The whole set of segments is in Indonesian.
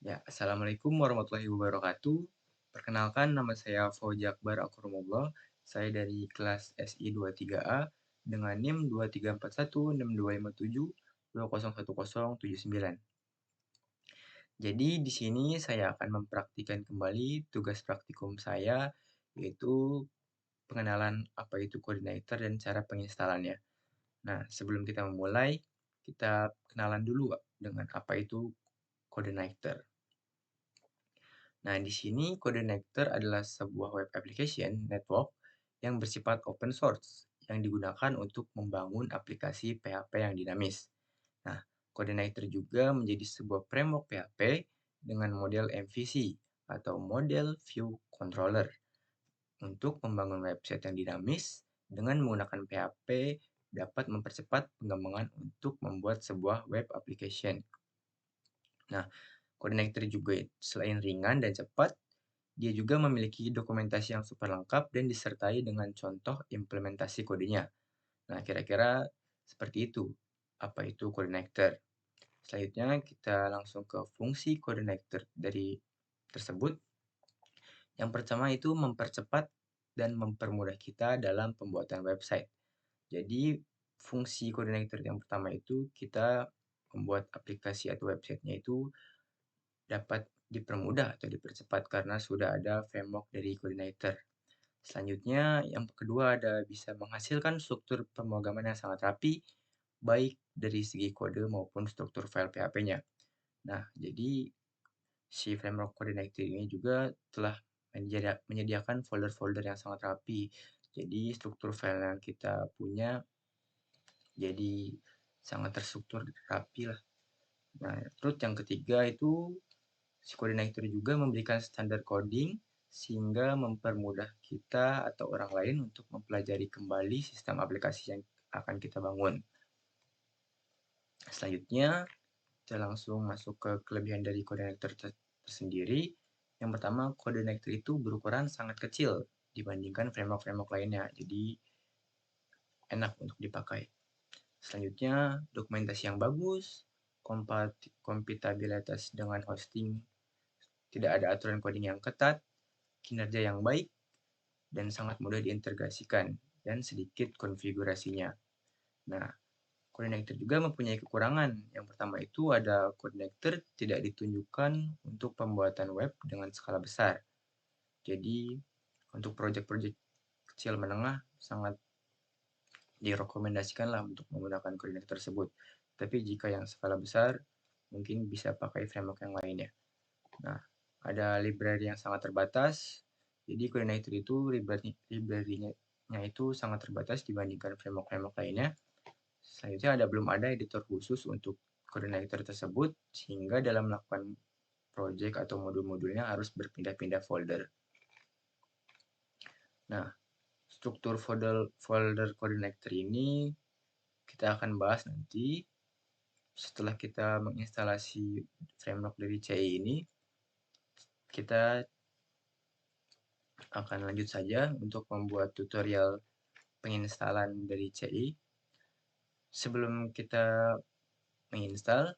Ya, Assalamualaikum warahmatullahi wabarakatuh. Perkenalkan, nama saya Fauzi Akbar Akromullah. Saya dari kelas SI 23A dengan NIM 23416257201079. Jadi di sini saya akan mempraktikkan kembali tugas praktikum saya, yaitu pengenalan apa itu coordinator dan cara penginstalannya. Nah, sebelum kita memulai, kita kenalan dulu dengan apa itu coordinator. Nah, di sini Codenator adalah sebuah web application network yang bersifat open source yang digunakan untuk membangun aplikasi PHP yang dinamis. Nah, Codenator juga menjadi sebuah framework PHP dengan model MVC atau Model View Controller untuk membangun website yang dinamis dengan menggunakan PHP dapat mempercepat pengembangan untuk membuat sebuah web application. Nah, Coordinator juga selain ringan dan cepat, dia juga memiliki dokumentasi yang super lengkap dan disertai dengan contoh implementasi kodenya. Nah, kira-kira seperti itu. Apa itu coordinator? Selanjutnya kita langsung ke fungsi coordinator dari tersebut. Yang pertama itu mempercepat dan mempermudah kita dalam pembuatan website. Jadi fungsi coordinator yang pertama itu kita membuat aplikasi atau websitenya itu dapat dipermudah atau dipercepat karena sudah ada framework dari coordinator. Selanjutnya, yang kedua ada bisa menghasilkan struktur pemrograman yang sangat rapi, baik dari segi kode maupun struktur file PHP-nya. Nah, jadi si framework coordinator ini juga telah menyediakan folder-folder yang sangat rapi. Jadi struktur file yang kita punya jadi sangat terstruktur rapi lah. Nah, terus yang ketiga itu si koordinator juga memberikan standar coding sehingga mempermudah kita atau orang lain untuk mempelajari kembali sistem aplikasi yang akan kita bangun. Selanjutnya, kita langsung masuk ke kelebihan dari koordinator tersendiri. Yang pertama, koordinator itu berukuran sangat kecil dibandingkan framework-framework lainnya, jadi enak untuk dipakai. Selanjutnya, dokumentasi yang bagus, kompatibilitas dengan hosting, tidak ada aturan coding yang ketat, kinerja yang baik, dan sangat mudah diintegrasikan, dan sedikit konfigurasinya. Nah, coordinator juga mempunyai kekurangan. Yang pertama itu ada coordinator tidak ditunjukkan untuk pembuatan web dengan skala besar. Jadi, untuk proyek-proyek kecil menengah sangat direkomendasikan lah untuk menggunakan coordinator tersebut. Tapi jika yang skala besar, mungkin bisa pakai framework yang lainnya. Nah, ada library yang sangat terbatas. Jadi coordinator itu library-nya itu sangat terbatas dibandingkan framework-framework lainnya. Selanjutnya belum ada editor khusus untuk coordinator tersebut, sehingga dalam melakukan project atau modul-modulnya harus berpindah-pindah folder. Nah, struktur folder coordinator ini kita akan bahas nanti setelah kita menginstalasi framework dari CI ini. Kita akan lanjut saja untuk membuat tutorial penginstalan dari CI. Sebelum kita menginstal,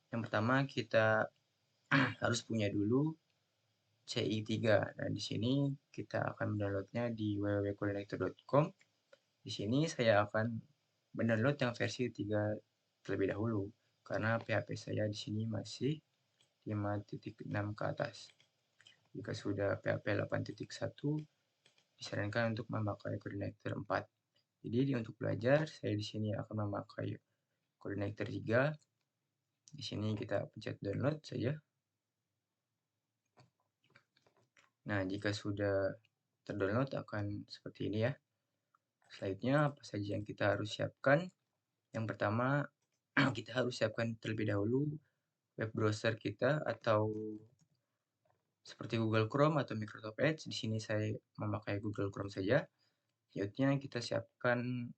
yang pertama kita harus punya dulu CI3. Nah, di sini kita akan mendownloadnya di www.coordinator.com. Di sini saya akan mendownload yang versi 3 terlebih dahulu karena PHP saya di sini masih 5.6 ke atas. Jika sudah PHP 8.1, disarankan untuk memakai coordinator 4. Jadi untuk belajar saya di sini akan memakai coordinator 3. Di sini kita pencet download saja. Nah, jika sudah terdownload akan seperti ini ya. Selanjutnya apa saja yang kita harus siapkan? Yang pertama, kita harus siapkan terlebih dahulu web browser kita atau seperti Google Chrome atau Microsoft Edge. Di sini saya memakai Google Chrome saja. Selanjutnya kita siapkan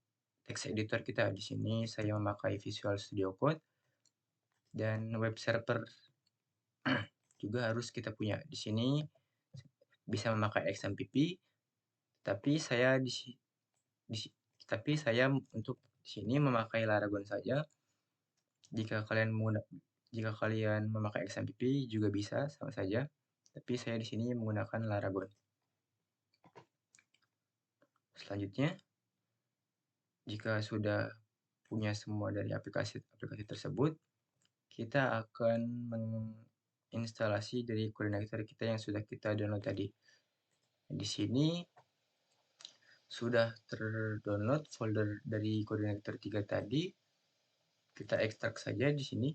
text editor kita. Di sini saya memakai Visual Studio Code dan web server juga harus kita punya. Di sini bisa memakai XMPP, tapi saya untuk di sini memakai Laragon saja. Jika kalian Jika kalian memakai XMPP juga bisa, sama saja. Tapi saya di sini menggunakan Laragon. Selanjutnya, jika sudah punya semua dari aplikasi tersebut, kita akan menginstalasi dari koordinator kita yang sudah kita download tadi. Di sini sudah terdownload folder dari koordinator 3 tadi. Kita ekstrak saja di sini.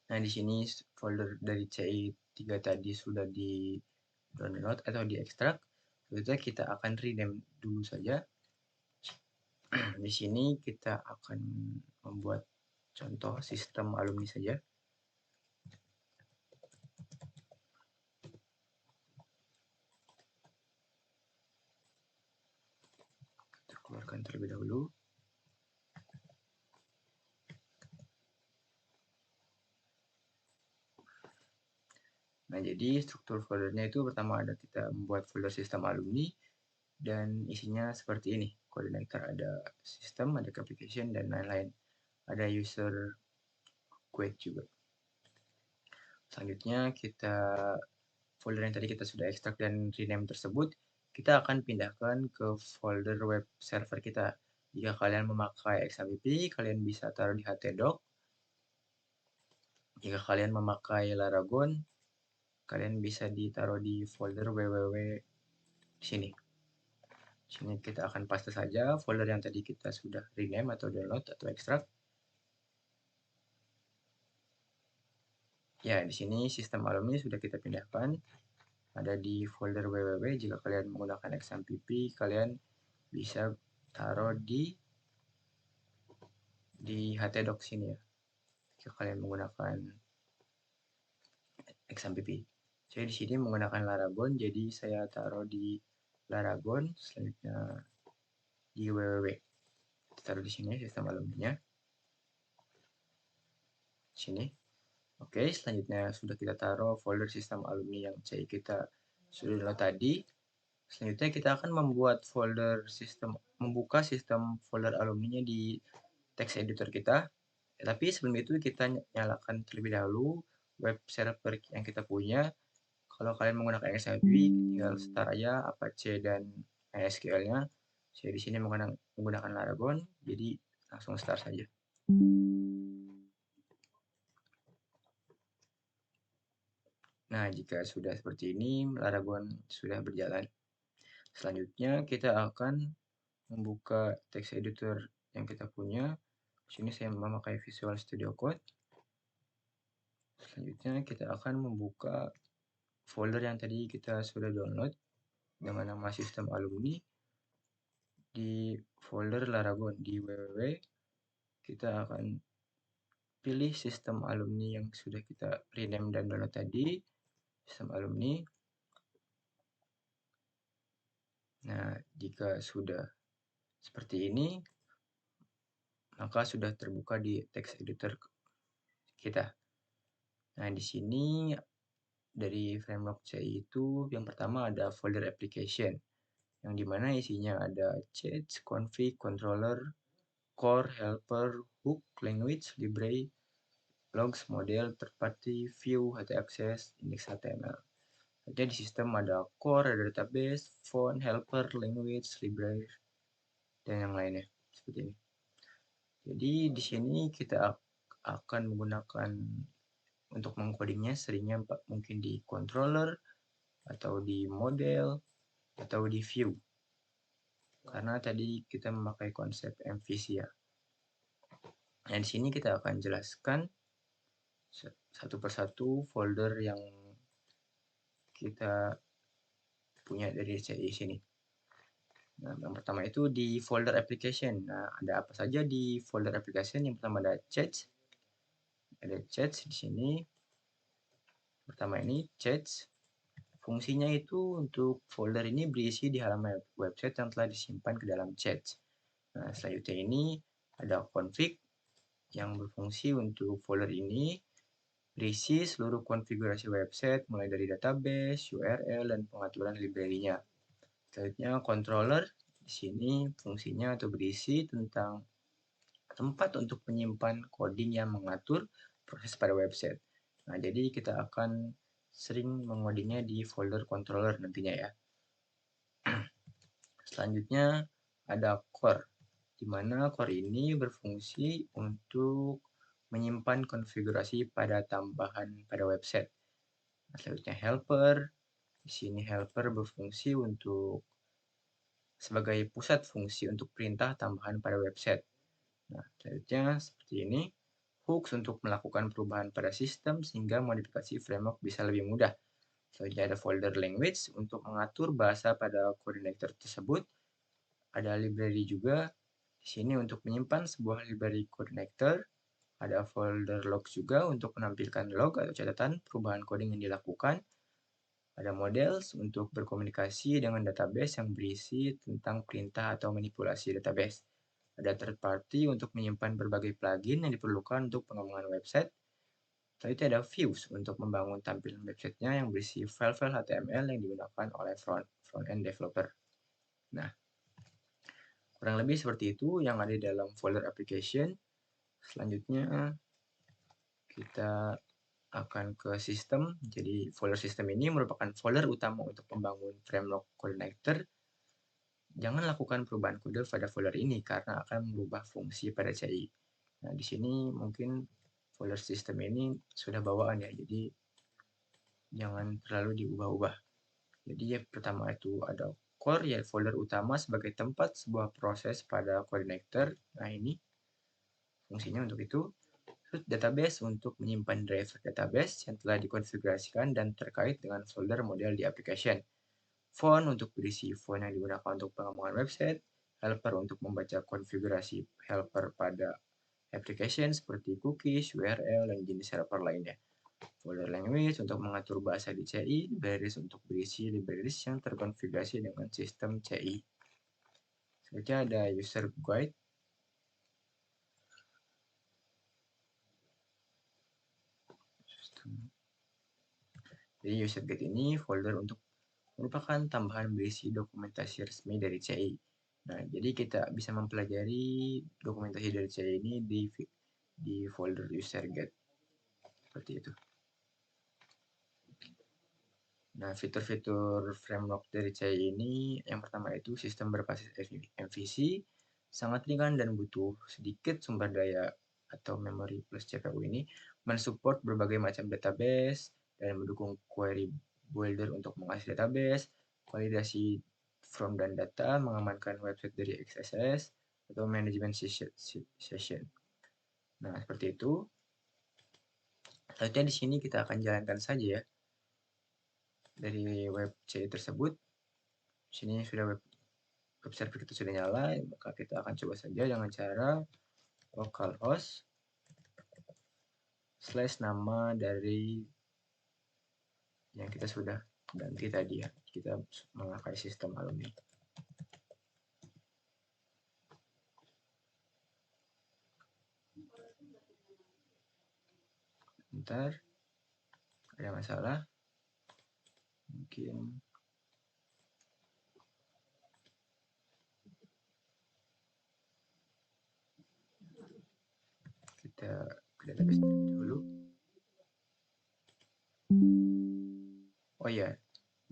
Nah, di sini folder dari CI3 tadi sudah di-download atau diekstrak. Selanjutnya kita akan rename dulu saja. Di sini kita akan membuat contoh sistem alumni saja. Kita keluarkan terlebih dahulu. Nah, jadi struktur foldernya itu pertama ada kita membuat folder sistem alumni dan isinya seperti ini. Koordinator ada sistem, ada application, dan lain-lain. Ada user queue juga. Selanjutnya folder yang tadi kita sudah ekstrak dan rename tersebut, kita akan pindahkan ke folder web server kita. Jika kalian memakai XAMPP, kalian bisa taruh di htdoc. Jika kalian memakai Laragon, kalian bisa ditaruh di folder www di sini. Di sini kita akan paste saja folder yang tadi kita sudah rename atau download atau ekstrak. Ya, di sini sistem alumni sudah kita pindahkan. Ada di folder www. Jika kalian menggunakan XAMPP, kalian bisa taruh di htdoc sini ya. Jika kalian menggunakan XAMPP. Saya di sini menggunakan Laragon, jadi saya taruh di Laragon, selanjutnya di www. Kita taruh di sini sistem alumninya. Sini. Oke, selanjutnya sudah kita taruh folder sistem alumni yang kita sudah download tadi. Selanjutnya kita akan membuka sistem folder alumninya di text editor kita. Tapi sebelum itu kita nyalakan terlebih dahulu web server yang kita punya. Kalau kalian menggunakan XMPP, tinggal start aja Apache dan MySQL-nya. Saya di sini menggunakan Laragon, jadi langsung start saja. Nah, jika sudah seperti ini, Laragon sudah berjalan. Selanjutnya kita akan membuka text editor yang kita punya. Di sini saya memakai Visual Studio Code. Selanjutnya kita akan membuka folder yang tadi kita sudah download dengan nama sistem alumni di folder Laragon di www. Kita akan pilih sistem alumni yang sudah kita rename dan download tadi, sistem alumni. Nah, jika sudah seperti ini, maka sudah terbuka di text editor kita. Nah, di sini dari framework C itu yang pertama ada folder application, yang dimana isinya ada chats, config, controller, core, helper, hook, language, library, logs, model, third party, view, htaccess, index HTML. Jadi di sistem ada core, ada database, font, helper, language, library, dan yang lainnya seperti ini. Jadi di sini kita akan menggunakan untuk mengcodingnya seringnya mungkin di controller atau di model atau di view. Karena tadi kita memakai konsep MVC ya. Nah, di sini kita akan jelaskan satu persatu folder yang kita punya dari CI sini. Nah, yang pertama itu di folder application. Nah, ada apa saja di folder application? Yang pertama ada chats. Ada chats di sini. Pertama ini chats. Fungsinya itu untuk folder ini berisi di halaman website yang telah disimpan ke dalam chats. Nah, selanjutnya ini ada config yang berfungsi untuk folder ini Berisi seluruh konfigurasi website mulai dari database, URL, dan pengaturan library-nya. Selanjutnya controller di sini fungsinya atau berisi tentang tempat untuk menyimpan coding yang mengatur proses pada website. Nah, jadi kita akan sering mengodingnya di folder controller nantinya ya. Selanjutnya ada core, di mana core ini berfungsi untuk menyimpan konfigurasi pada tambahan pada website. Nah, selanjutnya helper, di sini helper berfungsi untuk sebagai pusat fungsi untuk perintah tambahan pada website. Nah, selanjutnya seperti ini. Hooks untuk melakukan perubahan pada sistem sehingga modifikasi framework bisa lebih mudah. Selanjutnya ada folder language untuk mengatur bahasa pada coordinator tersebut. Ada library juga di sini untuk menyimpan sebuah library coordinator. Ada folder logs juga untuk menampilkan log atau catatan perubahan coding yang dilakukan. Ada models untuk berkomunikasi dengan database yang berisi tentang perintah atau manipulasi database. Ada third party untuk menyimpan berbagai plugin yang diperlukan untuk pengembangan website. Selanjutnya ada views untuk membangun tampilan websitenya yang berisi file-file HTML yang digunakan oleh front-end developer. Nah, kurang lebih seperti itu yang ada di dalam folder application. Selanjutnya kita akan ke sistem. Jadi folder sistem ini merupakan folder utama untuk membangun framework coordinator. Jangan lakukan perubahan kode pada folder ini karena akan merubah fungsi pada CI. Nah, di sini mungkin folder sistem ini sudah bawaan ya, jadi jangan terlalu diubah-ubah. Jadi yang pertama itu ada core, ya folder utama sebagai tempat sebuah proses pada coordinator. Nah, ini fungsinya untuk itu. Terus database untuk menyimpan driver database yang telah dikonfigurasikan dan terkait dengan folder model di application. Font untuk berisi font yang digunakan untuk pengembangan website. Helper untuk membaca konfigurasi helper pada application seperti cookies, URL, dan jenis helper lainnya. Folder language untuk mengatur bahasa di CI, libraries untuk berisi libraries yang terkonfigurasi dengan sistem CI. Selanjutnya ada user guide. Jadi user guide ini folder untuk merupakan tambahan berisi dokumentasi resmi dari CI. Nah, jadi kita bisa mempelajari dokumentasi dari CI ini di folder user guide. Seperti itu. Nah, fitur-fitur framework dari CI ini yang pertama itu sistem berbasis MVC, sangat ringan dan butuh sedikit sumber daya atau memori plus CPU ini, mensupport berbagai macam database dan mendukung query builder untuk mengakses database, validasi from dan data, mengamankan website dari XSS, atau management session. Nah, seperti itu. Selanjutnya di sini kita akan jalankan saja ya dari web CI tersebut. Di sini sudah web server kita sudah nyala, maka kita akan coba saja dengan cara localhost / nama dari yang kita sudah ganti tadi ya. Kita memakai sistem alumni. Bentar, ada masalah? Mungkin kita ke database dulu. Oh iya,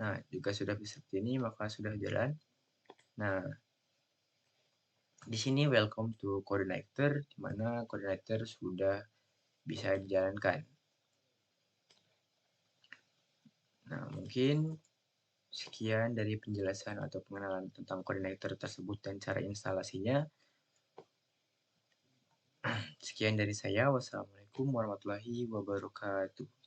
nah juga sudah seperti ini maka sudah jalan. Nah, di sini welcome to coordinator, di mana coordinator sudah bisa dijalankan. Nah, mungkin sekian dari penjelasan atau pengenalan tentang coordinator tersebut dan cara instalasinya. Sekian dari saya. Wassalamualaikum warahmatullahi wabarakatuh.